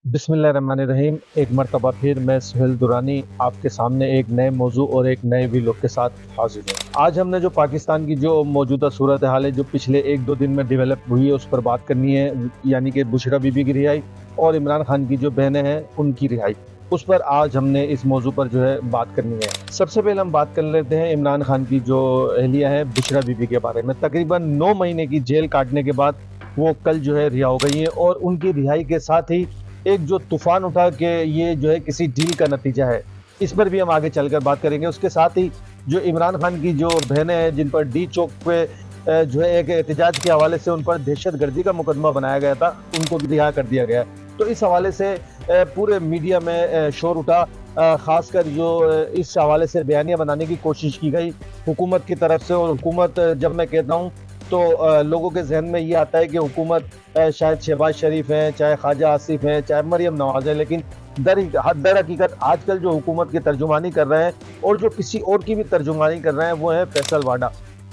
बिस्मिल्लाहिर्रहमानिर्रहीम। एक मरतबा फिर मैं सुहेल दुरानी आपके सामने एक नए मौजू और एक नए वीलॉग के साथ हाजिर हूँ। आज हमने जो पाकिस्तान की जो मौजूदा सूरत हाल है जो पिछले एक दो दिन में डेवलप हुई है उस पर बात करनी है, यानी कि बुशरा बीबी की रिहाई और इमरान खान की जो बहनें हैं उनकी रिहाई। उस पर आज हमने इस मौजू पर जो है बात करनी है। सबसे पहले हम बात कर लेते हैं इमरान खान की जो अहलिया है बुशरा बीबी के बारे में। तकरीबन 9 महीने की जेल काटने के बाद वो कल जो है रिहा हो गई हैं और उनकी रिहाई के साथ ही एक जो तूफान उठा कि ये जो है किसी डील का नतीजा है, इस पर भी हम आगे चलकर बात करेंगे। उसके साथ ही जो इमरान खान की जो बहनें हैं जिन पर डी चौक पे जो है एक एहतजाज के हवाले से उन पर दहशतगर्दी का मुकदमा बनाया गया था, उनको भी रिहा कर दिया गया। तो इस हवाले से पूरे मीडिया में शोर उठा, खासकर जो इस हवाले से बयानियाँ बनाने की कोशिश की गई हुकूमत की तरफ से। और हुकूमत जब मैं कहता हूँ तो लोगों के जहन में ये आता है कि हुकूमत शायद शहबाज शरीफ हैं, चाहे ख्वाजा आसिफ हैं, चाहे मरियम नवाज है, लेकिन दर हकीकत आजकल जो हुकूमत की तर्जुमानी कर रहे हैं और जो किसी और की भी तर्जुमानी कर रहे हैं वो है फैसल वाडा।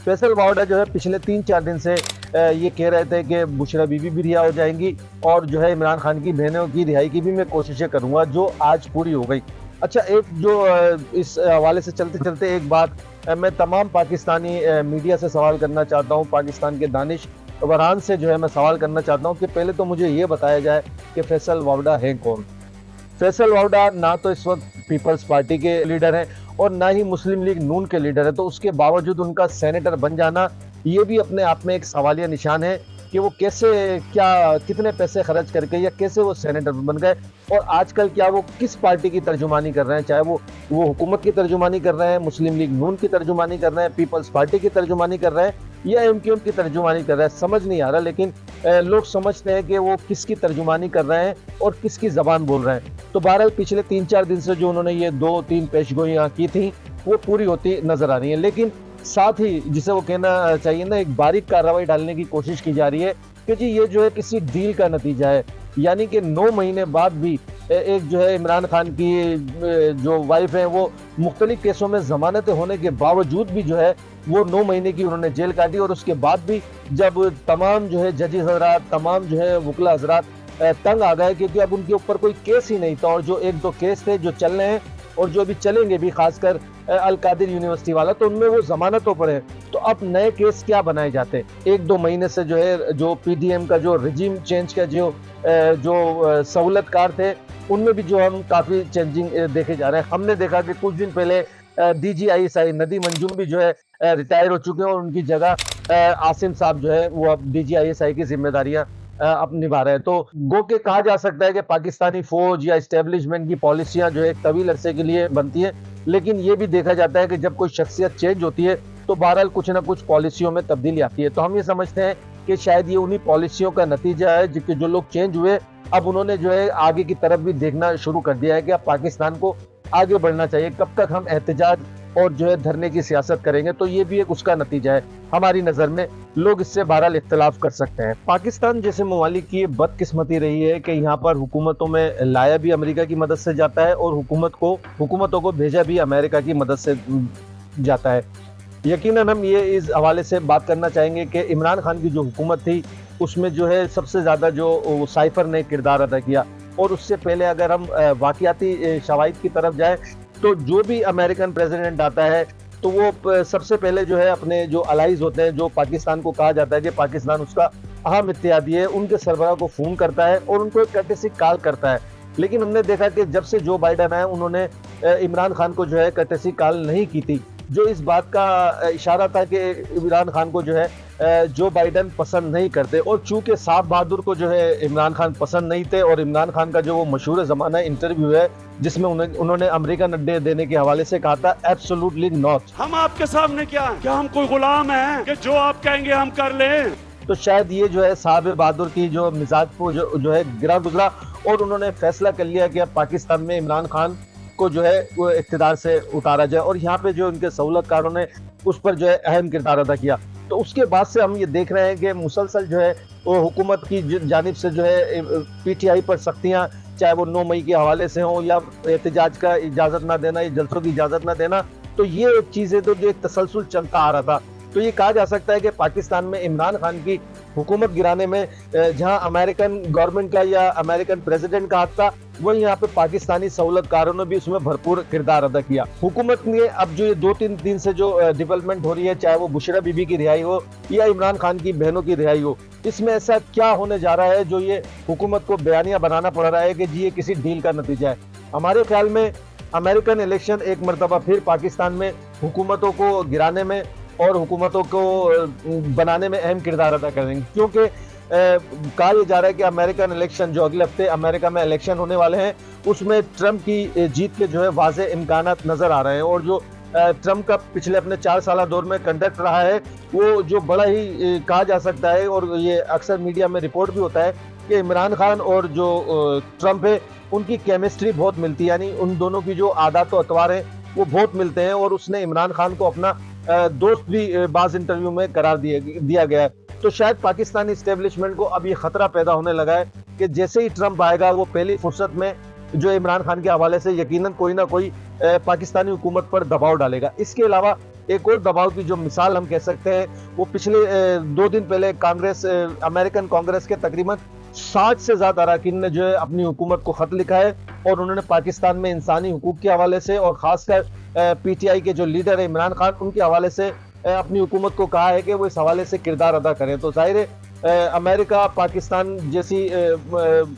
फैसल वाडा जो है पिछले 3-4 दिन से ये कह रहे थे कि बुशरा बीबी भी रिहा हो जाएंगी और जो है इमरान खान की बहनों की रिहाई की भी मैं कोशिशें करूँगा, जो आज पूरी हो गई। अच्छा, एक जो इस हवाले से चलते चलते एक बात मैं तमाम पाकिस्तानी मीडिया से सवाल करना चाहता हूँ, पाकिस्तान के दानिश वरान से जो है मैं सवाल करना चाहता हूँ कि पहले तो मुझे ये बताया जाए कि फैसल वावड़ा है कौन। फैसल वावड़ा ना तो इस वक्त पीपल्स पार्टी के लीडर हैं और ना ही मुस्लिम लीग नून के लीडर है, तो उसके बावजूद उनका सेनेटर बन जाना ये भी अपने आप में एक सवालिया निशान है कि वो कैसे, क्या, कितने पैसे खर्च करके या कैसे वो सेनेटर बन गए। और आजकल क्या वो किस पार्टी की तर्जुमानी कर रहे हैं, चाहे वो हुकूमत की तर्जुमानी कर रहे हैं, मुस्लिम लीग नून की तर्जुमानी कर रहे हैं, पीपल्स पार्टी की तर्जुमानी कर रहे हैं या एमक्यूएम की तर्जुमानी कर रहे हैं, समझ नहीं आ रहा। लेकिन लोग समझते हैं कि वो किसकी तर्जुमानी कर रहे हैं और किसकी ज़बान बोल रहे हैं। तो बहरहाल पिछले 3-4 दिन से जो उन्होंने ये 2-3 पेशगोइयाँ की थी वो पूरी होती नजर आ रही हैं, लेकिन साथ ही जिसे वो कहना चाहिए ना, एक बारीक कार्रवाई डालने की कोशिश की जा रही है कि जी ये जो है किसी डील का नतीजा है। यानी कि 9 महीने बाद भी एक जो है इमरान खान की जो वाइफ है वो मुख्तलिफ केसों में जमानत होने के बावजूद भी जो है वो 9 महीने की उन्होंने जेल काटी। और उसके बाद भी जब तमाम जो है जजी हजरात, तमाम जो है वकला हजरात तंग आ गए क्योंकि अब उनके ऊपर कोई केस ही नहीं था, और जो 1-2 केस थे जो चल रहे हैं और जो भी चलेंगे भी, खासकर अल कादिर यूनिवर्सिटी वाला, तो उनमें वो जमानतों पर है। तो अब नए केस क्या बनाए जाते हैं? 1-2 महीने से जो है जो पीडीएम का जो रिजीम चेंज का जो सहूलतकार थे उनमें भी जो हम काफ़ी चेंजिंग देखे जा रहे हैं। हमने देखा कि कुछ दिन पहले DGISI नदीम अंजुम भी जो है रिटायर हो चुके हैं और उनकी जगह आसिम साहब जो है वो अब DGISI की जिम्मेदारियां अब निभा रहे हैं। तो गो के कहा जा सकता है कि पाकिस्तानी फौज या इस्टेब्लिशमेंट की पॉलिसियां जो है एक तवील अरसे के लिए बनती है, लेकिन ये भी देखा जाता है कि जब कोई शख्सियत चेंज होती है तो बहरहाल कुछ ना कुछ पॉलिसियों में तब्दीली आती है। तो हम ये समझते हैं कि शायद ये उन्हीं पॉलिसियों का नतीजा है कि जो लोग चेंज हुए अब उन्होंने जो है आगे की तरफ भी देखना शुरू कर दिया है कि अब पाकिस्तान को आगे बढ़ना चाहिए। कब तक हम एहतजाज और जो है धरने की सियासत करेंगे, तो ये भी एक उसका नतीजा है हमारी नज़र में। लोग इससे बहरहाल इख्तलाफ कर सकते हैं। पाकिस्तान जैसे ममालिक की बदकिस्मती रही है कि यहाँ पर हुकूमतों में लाया भी अमेरिका की मदद से जाता है और हुकूमतों को भेजा भी अमेरिका की मदद से जाता है। यकीनन हम ये इस हवाले से बात करना चाहेंगे कि इमरान खान की जो हुकूमत थी उसमें जो है सबसे ज़्यादा जो साइफर ने किरदार अदा किया। और उससे पहले अगर हम वाक़याती शवाहिद की तरफ जाए तो जो भी अमेरिकन प्रेसिडेंट आता है तो वो सबसे पहले जो है अपने जो अलाइज होते हैं, जो पाकिस्तान को कहा जाता है कि पाकिस्तान उसका अहम इत्तेहादी है, उनके सरबराह को फ़ोन करता है और उनको एक कर्टेसी कॉल करता है। लेकिन हमने देखा कि जब से जो बाइडन आए उन्होंने इमरान खान को जो है कर्टेसी कॉल नहीं की थी, जो इस बात का इशारा था कि इमरान खान को जो है जो बाइडन पसंद नहीं करते। और चूंकि साहब बहादुर को जो है इमरान खान पसंद नहीं थे और इमरान खान का जो वो मशहूर ज़माना इंटरव्यू है जिसमें उन्होंने अमेरिकन अड्डे देने के हवाले से कहा था एब्सोल्युटली नॉट, हम आपके सामने क्या हम कोई गुलाम हैं कि जो आप कहेंगे हम कर लें। तो शायद ये जो है साहब बहादुर की जो मिजाज को जो है गिरा गुजरा और उन्होंने फैसला कर लिया कि अब पाकिस्तान में इमरान खान को जो है वो इक़्तिदार से उतारा जाए। और यहाँ पे जो उनके सहूलतकारों ने उस पर जो है अहम किरदार अदा किया। तो उसके बाद से हम ये देख रहे हैं कि मुसलसल जो है वो हुकूमत की जानिब से जो है PTI पर सख्तियाँ, चाहे वो 9 मई के हवाले से हों या एहतजाज का इजाज़त ना देना या जलसों की इजाज़त ना देना, तो ये चीज़ें तो जो एक तसलसल चलता आ रहा था। तो ये कहा जा सकता है कि पाकिस्तान में इमरान खान की हुकूमत गिराने में जहां अमेरिकन गवर्नमेंट का या अमेरिकन प्रेसिडेंट का हाथ था, वहीं यहाँ पे पाकिस्तानी सहूलतकारों ने भी उसमें भरपूर किरदार अदा किया। हुकूमत ने अब जो ये 2-3 दिन से जो डेवलपमेंट हो रही है, चाहे वो बुशरा बीबी की रिहाई हो या इमरान खान की बहनों की रिहाई हो, इसमें ऐसा क्या होने जा रहा है जो ये हुकूमत को बयानिया बनाना पड़ रहा है कि जी ये किसी डील का नतीजा है। हमारे ख्याल में अमेरिकन इलेक्शन एक मरतबा फिर पाकिस्तान में हुकूमतों को गिराने में और हुकूमतों को बनाने में अहम किरदार अदा करेंगे, क्योंकि कहा यह जा रहा है कि अमेरिकन इलेक्शन जो अगले हफ्ते अमेरिका में इलेक्शन होने वाले हैं, उसमें ट्रंप की जीत के जो है वाज़े इम्कानात नज़र आ रहे हैं। और जो ट्रंप का पिछले अपने 4 साल दौर में कंडक्ट रहा है, वो जो बड़ा ही कहा जा सकता है, और ये अक्सर मीडिया में रिपोर्ट भी होता है कि इमरान खान और जो ट्रंप है उनकी केमिस्ट्री बहुत मिलती है, यानी उन दोनों की जो आदत और अतवार हैं वो बहुत मिलते हैं। और उसने इमरान खान को अपना दोस्त भी बाज़ इंटरव्यू में करार दिया गया है। तो शायद पाकिस्तानी इस्टेब्लिशमेंट को अब ये खतरा पैदा होने लगा है कि जैसे ही ट्रंप आएगा, वो पहली फुर्सत में जो इमरान खान के हवाले से यकीनन कोई ना कोई पाकिस्तानी हुकूमत पर दबाव डालेगा। इसके अलावा एक और दबाव की जो मिसाल हम कह सकते हैं, वो पिछले 2 दिन पहले अमेरिकन कांग्रेस के तकरीबन 60 से ज्यादा अरकान ने जो है अपनी हुकूमत को खत लिखा है, और उन्होंने पाकिस्तान में इंसानी हुकूक के हवाले से और खासकर पीटीआई के जो लीडर है इमरान खान, उनके हवाले से अपनी हुकूमत को कहा है कि वो इस हवाले से किरदार अदा करें। तो जाहिर है अमेरिका पाकिस्तान जैसी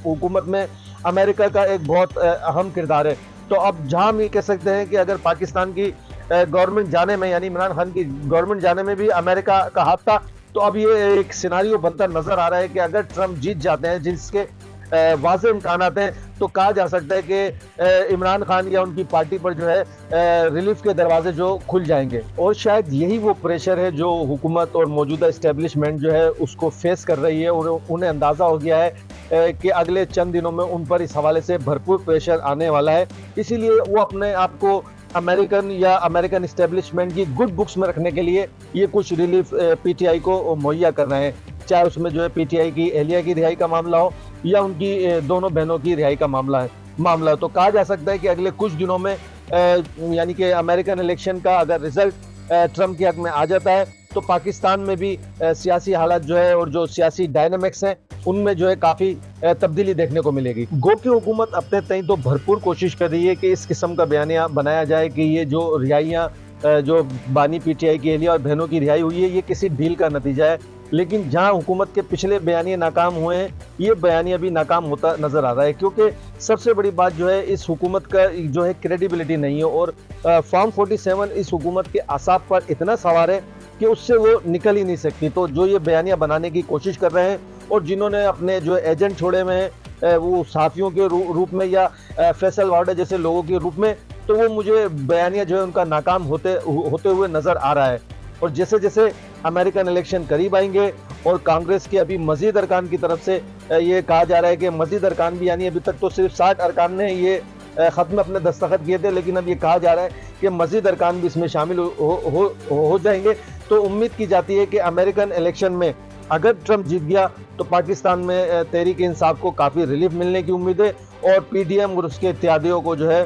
हुकूमत में अमेरिका का एक बहुत अहम किरदार है। तो अब जहां हम ये कह सकते हैं कि अगर पाकिस्तान की गवर्नमेंट जाने में, यानी इमरान खान की गवर्नमेंट जाने में भी अमेरिका का हाथ था, तो अब ये एक सिनारियो बनता नजर आ रहा है कि अगर ट्रंप जीत जाते हैं, जिसके वाज़े इम्कानात हैं, तो कहा जा सकता है कि इमरान खान या उनकी पार्टी पर जो है रिलीफ के दरवाजे जो खुल जाएंगे। और शायद यही वो प्रेशर है जो हुकूमत और मौजूदा इस्टेब्लिशमेंट जो है उसको फेस कर रही है, और उन्हें अंदाज़ा हो गया है कि अगले चंद दिनों में उन पर इस हवाले से भरपूर प्रेशर आने वाला है। इसीलिए वो अपने आप को अमेरिकन या अमेरिकन इस्टेब्लिशमेंट की गुड बुक्स में रखने के लिए ये कुछ रिलीफ पीटीआई को मुहैया कर रहे हैं, चाहे उसमें जो है पीटीआई की एहलिया की रिहाई का मामला हो या उनकी दोनों बहनों की रिहाई का मामला। तो कहा जा सकता है कि अगले कुछ दिनों में यानी कि अमेरिकन इलेक्शन का अगर रिजल्ट ट्रंप के हक में आ जाता है, तो पाकिस्तान में भी सियासी हालात जो है और जो सियासी डायनामिक्स हैं उनमें जो है काफ़ी तब्दीली देखने को मिलेगी। गो की हुकूमत अपने तय तो भरपूर कोशिश कर रही है कि इस किस्म का बयानिया बनाया जाए कि ये जो रिहाइयाँ जो बानी पीटीआई की एहलिया और बहनों की रिहाई हुई है, ये किसी डील का नतीजा है। लेकिन जहां हुकूमत के पिछले बयानिया नाकाम हुए हैं, ये बयानिया भी नाकाम होता नजर आ रहा है, क्योंकि सबसे बड़ी बात जो है इस हुकूमत का जो है क्रेडिबिलिटी नहीं है। और फॉर्म 47 इस हुकूमत के आसाब पर इतना सवार है कि उससे वो निकल ही नहीं सकती। तो जो ये बयानिया बनाने की कोशिश कर रहे हैं और जिन्होंने अपने जो एजेंट छोड़े हुए हैं वो सहाफ़ियों के रूप में या फैसल वार्डे जैसे लोगों के रूप में, तो वो मुझे बयानिया जो है उनका नाकाम होते हुए नज़र आ रहा है। और जैसे जैसे अमेरिकन इलेक्शन करीब आएंगे और कांग्रेस के अभी मजीद अरकान की तरफ से ये कहा जा रहा है कि मजीद अरकान भी, यानी अभी तक तो सिर्फ 60 अरकान ने ये ख़त में अपने दस्तखत किए थे, लेकिन अब ये कहा जा रहा है कि मजीद अरकान भी इसमें शामिल हो जाएंगे। तो उम्मीद की जाती है कि अमेरिकन इलेक्शन में अगर ट्रंप जीत गया तो पाकिस्तान में तहरीक इंसाफ को काफ़ी रिलीफ मिलने की उम्मीद है, और पीडीएम और उसके इत्यादियों को जो है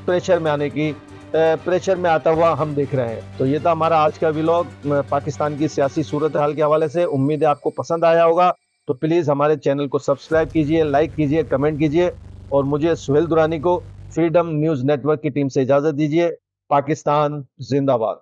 प्रेशर में आता हुआ हम देख रहे हैं। तो ये था हमारा आज का व्लॉग पाकिस्तान की सियासी सूरत हाल के हवाले से। उम्मीद है आपको पसंद आया होगा। तो प्लीज़ हमारे चैनल को सब्सक्राइब कीजिए, लाइक कीजिए, कमेंट कीजिए, और मुझे सुहेल दुरानी को फ्रीडम न्यूज़ नेटवर्क की टीम से इजाज़त दीजिए। पाकिस्तान जिंदाबाद।